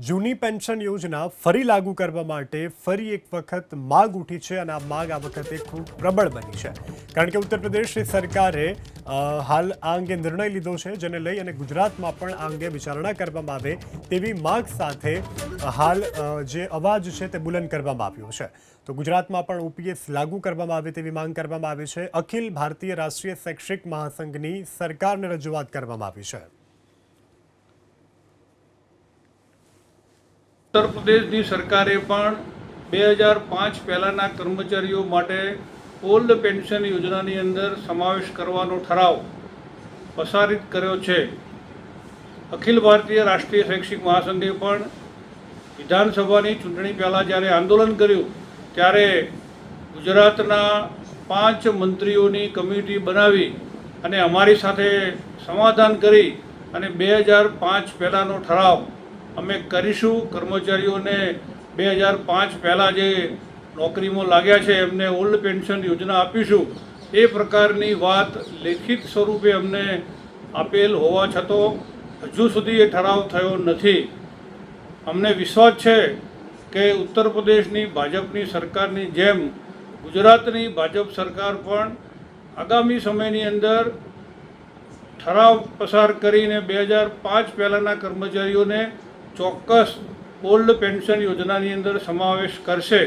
જૂની પેન્શન યોજના ફરી લાગુ કરવા માટે ફરી એક વખત માગ ઉઠી છે અને આ માગ આ વખતે ખૂબ પ્રબળ બની છે કારણ કે ઉત્તર પ્રદેશ સરકારે હાલ આ અંગે નિર્ણય લીધો છે, જેને લઈ અને ગુજરાતમાં પણ આ અંગે વિચારણા કરવામાં આવે તેવી માગ સાથે હાલ જે અવાજ છે તે બુલંદ કરવામાં આવ્યો છે। તો ગુજરાતમાં પણ ઓપીએસ લાગુ કરવામાં આવે તેવી માંગ કરવામાં આવી છે। અખિલ ભારતીય રાષ્ટ્રીય શૈક્ષિક મહાસંઘની સરકારને રજૂઆત કરવામાં આવી છે। उत्तर प्रदेश सरकारे पण 2005 पहलाना कर्मचारीओ माटे ओल्ड पेन्शन योजना अंदर समावेश करवानो ठराव पसारित कर्यो छे। अखिल भारतीय राष्ट्रीय शैक्षिक महासंघे पण विधानसभानी चूंटणी पहला ज्यारे आंदोलन कर्युं त्यारे गुजरातना 5 मंत्रीओनी कमिटी बनावी अने अमारी साथे समाधान करी अने 2005 पहलानो ठराव अमे करीशुं। कर्मचारीओने 2005 पहला जे नौकरी में लाग्या छे एमने ओल्ड पेन्शन योजना आपीशुं ए प्रकारनी वात लेखित स्वरूपे अमने आपेल होवा छतो हजू सुधी ए ठराव थयो नथी। अमने विश्वास छे के उत्तर प्रदेशनी भाजपनी सरकारनी जेम गुजरातनी भाजप सरकार पण आगामी समयनी अंदर ठराव पसार करीने 2005 पहलाना कर्मचारीओने ચોક્કસ ઓલ્ડ પેન્શન યોજનાની અંદર સમાવેશ કરશે।